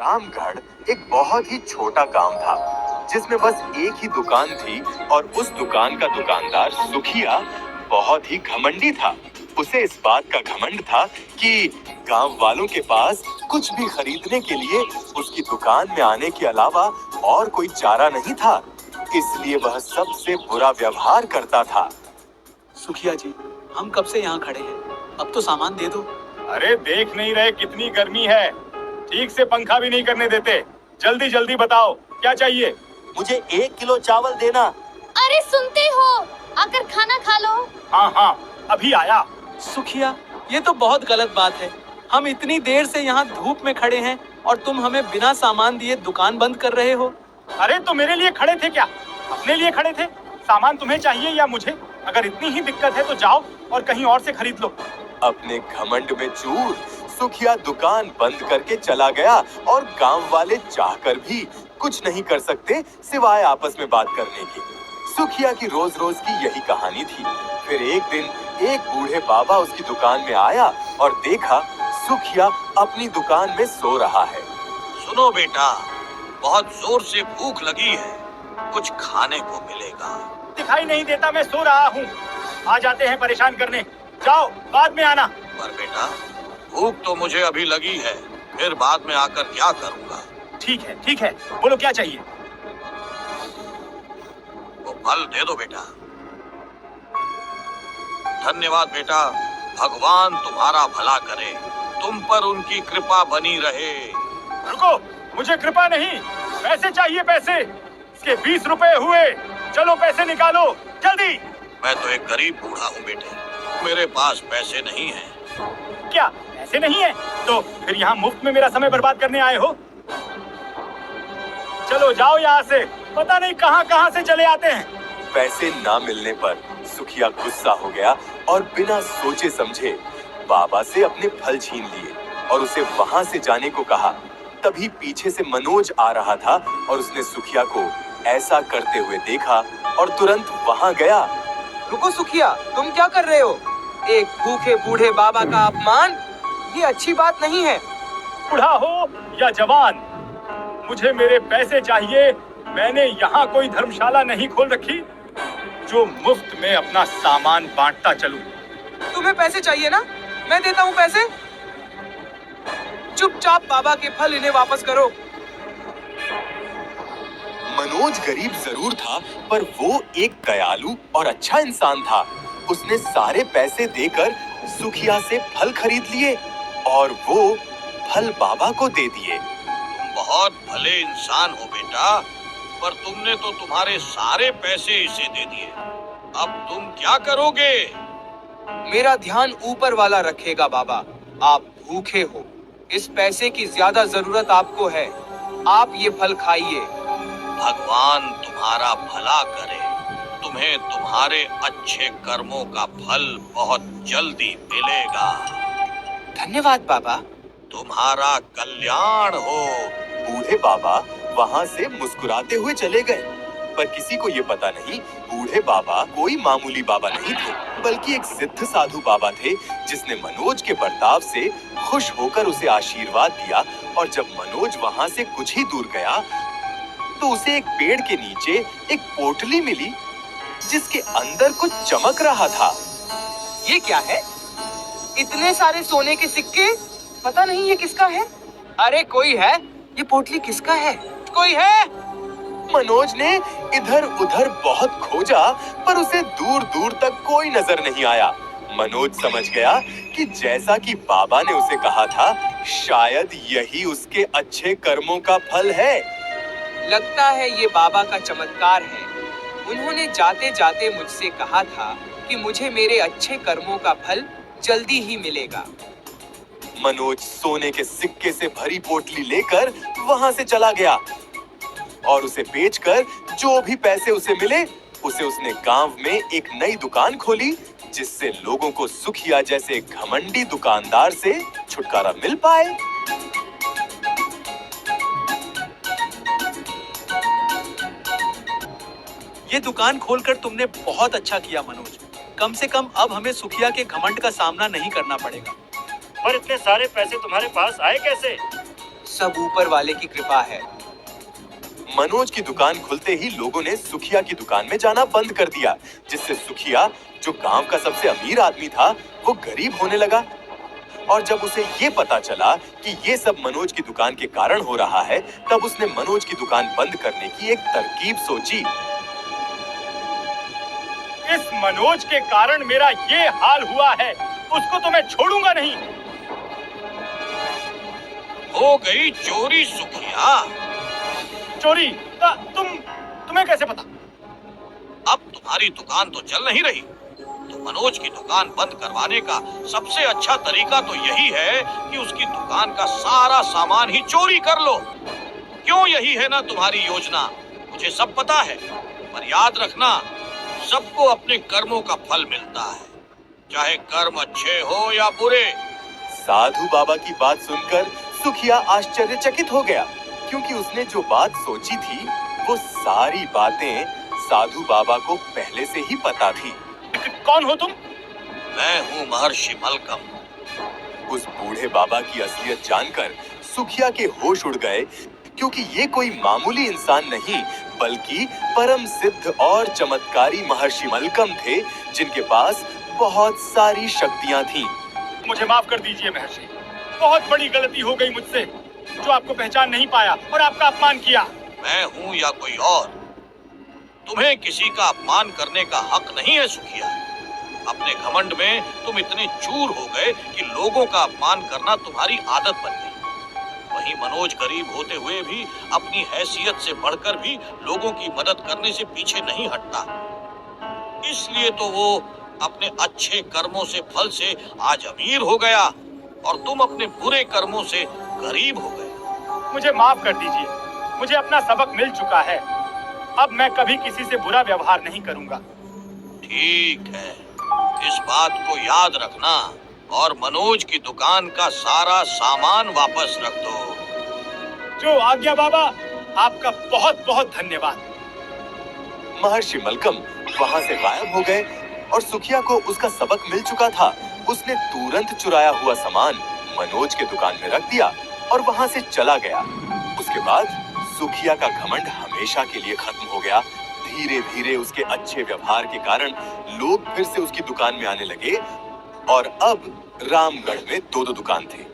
रामगढ़ एक बहुत ही छोटा गांव था जिसमें बस एक ही दुकान थी और उस दुकान का दुकानदार सुखिया बहुत ही घमंडी था। उसे इस बात का घमंड था कि गांव वालों के पास कुछ भी खरीदने के लिए उसकी दुकान में आने के अलावा और कोई चारा नहीं था, इसलिए वह सबसे बुरा व्यवहार करता था। सुखिया जी, हम कब से यहाँ खड़े हैं, अब तो सामान दे दो। अरे देख नहीं रहे कितनी गर्मी है, ठीक से पंखा भी नहीं करने देते। जल्दी जल्दी बताओ क्या चाहिए। मुझे 1 किलो चावल देना। अरे सुनते हो, आकर खाना खा लो। हाँ हाँ अभी आया। सुखिया, ये तो बहुत गलत बात है। हम इतनी देर से यहाँ धूप में खड़े हैं और तुम हमें बिना सामान दिए दुकान बंद कर रहे हो। अरे तो मेरे लिए खड़े थे क्या? अपने लिए खड़े थे? सामान तुम्हें चाहिए या मुझे? अगर इतनी ही दिक्कत है तो जाओ और कहीं और से खरीद लो। अपने घमंड में चूर सुखिया दुकान बंद करके चला गया और गांव वाले चाहकर भी कुछ नहीं कर सकते सिवाय आपस में बात करने की। सुखिया की रोज रोज की यही कहानी थी। फिर एक दिन एक बूढ़े बाबा उसकी दुकान में आया और देखा सुखिया अपनी दुकान में सो रहा है। सुनो बेटा, बहुत जोर से भूख लगी है, कुछ खाने को मिलेगा। दिखाई नहीं देता मैं सो रहा हूँ। आ जाते हैं परेशान करने, जाओ बाद में आना। पर बेटा, भूख तो मुझे अभी लगी है, फिर बाद में आकर क्या करूँगा। ठीक है, बोलो क्या चाहिए। वो फल दे दो बेटा। धन्यवाद बेटा, भगवान तुम्हारा भला करे, तुम पर उनकी कृपा बनी रहे। रुको, मुझे कृपा नहीं, पैसे चाहिए पैसे। इसके 20 रुपए हुए, चलो पैसे निकालो जल्दी। मैं तो एक गरीब बूढ़ा हूँ बेटे, मेरे पास पैसे नहीं हैं। क्या पैसे नहीं है? तो फिर यहाँ मुफ्त में मेरा समय बर्बाद करने आए हो? चलो जाओ यहाँ से, पता नहीं कहाँ कहाँ से चले आते हैं। पैसे ना मिलने पर सुखिया गुस्सा हो गया और बिना सोचे समझे बाबा से अपने फल छीन लिए और उसे वहां से जाने को कहा। तभी पीछे से मनोज आ रहा था और उसने सुखिया को ऐसा करते हुए देखा और तुरंत वहां गया। रुको सुखिया, तुम क्या कर रहे हो? एक भूखे बूढ़े बाबा का अपमान, ये अच्छी बात नहीं है। बूढ़ा हो या जवान, मुझे मेरे पैसे चाहिए। मैंने यहाँ कोई धर्मशाला नहीं खोल रखी जो मुफ्त में अपना सामान बांटता चलूं। तुम्हें पैसे चाहिए ना? मैं देता हूँ पैसे। चुपचाप बाबा के फल इन्हें वापस करो। मनोज गरीब जरूर था पर वो एक दयालु और अच्छा इंसान था। उसने सारे पैसे देकर सुखिया से फल खरीद लिए और वो फल बाबा को दे दिए। तुम बहुत भले इंसान हो बेटा, पर तुमने तो तुम्हारे सारे पैसे इसे दे दिए। अब तुम क्या करोगे? मेरा ध्यान ऊपर वाला रखेगा बाबा। आप भूखे हो, इस पैसे की ज्यादा जरूरत आपको है। आप ये फल खाइए। भगवान तुम्हारा भला करे, तुम्हें तुम्हारे अच्छे कर्मों का फल बहुत जल्दी मिलेगा। धन्यवाद बाबा। तुम्हारा कल्याण हो। बूढ़े बाबा वहां से मुस्कुराते हुए चले गए, पर किसी को ये पता नहीं बूढ़े बाबा कोई मामूली बाबा नहीं थे, बल्कि एक सिद्ध साधु बाबा थे जिसने मनोज के बर्ताव से खुश होकर उसे आशीर्वाद दिया। और जब मनोज वहां से कुछ ही दूर गया तो उसे एक पेड़ के नीचे एक पोटली मिली जिसके अंदर कुछ चमक रहा था। ये क्या है? इतने सारे सोने के सिक्के, पता नहीं ये किसका है। अरे कोई है? ये पोटली किसका है? कोई है? मनोज ने इधर उधर बहुत खोजा पर उसे दूर दूर तक कोई नजर नहीं आया। मनोज समझ गया कि जैसा कि बाबा ने उसे कहा था, शायद यही उसके अच्छे कर्मों का फल है। लगता है ये बाबा का चमत्कार है। उन्होंने जाते जाते मुझसे कहा था कि मुझे मेरे अच्छे कर्मों का फल जल्दी ही मिलेगा। मनोज सोने के सिक्के से भरी पोटली लेकर वहां से चला गया और उसे बेचकर जो भी पैसे उसे मिले उसे उसने गांव में एक नई दुकान खोली जिससे लोगों को सुखिया जैसे घमंडी दुकानदार से छुटकारा मिल पाए। ये दुकान खोलकर तुमने बहुत अच्छा किया मनोज। कम से कम अब हमें सुखिया के घमंड का सामना नहीं करना पड़ेगा। पर इतने सारे पैसे तुम्हारे पास आए कैसे? सब ऊपर वाले की कृपा है। मनोज की दुकान खुलते ही लोगों ने सुखिया की दुकान में जाना बंद कर दिया, जिससे सुखिया, जो गांव का सबसे अमीर आदमी था, वो गरीब होने लगा। और जब उसे ये पता चला कि ये सब मनोज की दुकान के कारण हो रहा है, तब उसने मनोज की दुकान बंद करने की एक तरकीब सोची। इस मनोज के कारण मेरा ये हाल हुआ है, उसको तो मैं छोड़ूंगा नहीं। हो गई चोरी सुखिया। चोरी? तुम्हें कैसे पता? अब तुम्हारी दुकान तो चल नहीं रही, तो मनोज की दुकान बंद करवाने का सबसे अच्छा तरीका तो यही है कि उसकी दुकान का सारा सामान ही चोरी कर लो। क्यों, यही है ना तुम्हारी योजना? मुझे सब पता है, पर याद रखना, सबको अपने कर्मों का फल मिलता है, चाहे कर्म अच्छे हो या बुरे। साधु बाबा की बात सुनकर सुखिया आश्चर्यचकित हो गया, क्योंकि उसने जो बात सोची थी, वो सारी बातें साधु बाबा को पहले से ही पता थी। कौन हो तुम? मैं हूँ महर्षि मलकम। उस बूढ़े बाबा की असलियत जानकर सुखिया के होश उड़ गए, क्योंकि ये कोई मामूली इंसान नहीं, बल्कि परम सिद्ध और चमत्कारी महर्षि मलकम थे, जिनके पास बहुत सारी शक्तियां थीं। मुझे माफ कर दीजिए महर्षि, बहुत बड़ी गलती हो गई मुझसे, जो आपको पहचान नहीं पाया और आपका अपमान किया। मैं हूँ या कोई और, तुम्हें किसी का अपमान करने का हक नहीं है सुखिया। अपने घमंड में तुम इतने चूर हो गए कि लोगों का अपमान करना तुम्हारी आदत बन गई। वहीं मनोज गरीब होते हुए भी अपनी हैसियत से बढ़कर भी लोगों की मदद करने से पीछे नहीं हटता। इसलिए तो वो अपने अच्छे कर्मों से फल से आज अमीर हो गया, और तुम अपने बुरे कर्मों से गरीब हो गए। मुझे माफ कर दीजिए, मुझे अपना सबक मिल चुका है। अब मैं कभी किसी से बुरा व्यवहार नहीं करूंगा। ठीक है, इस बात को याद रखना, और मनोज की दुकान का सारा सामान वापस रख दो। जो आज्ञा बाबा, आपका बहुत बहुत धन्यवाद। महर्षि मलकम वहां से गायब हो गए, और सुखिया को उसका सबक मिल चुका था। उसने तुरंत चुराया हुआ सामान मनोज के दुकान में रख दिया और वहां से चला गया। उसके बाद सुखिया का घमंड हमेशा के लिए खत्म हो गया। धीरे धीरे उसके अच्छे व्यवहार के कारण लोग फिर से उसकी दुकान में आने लगे, और अब रामगढ़ में दो दुकान थे।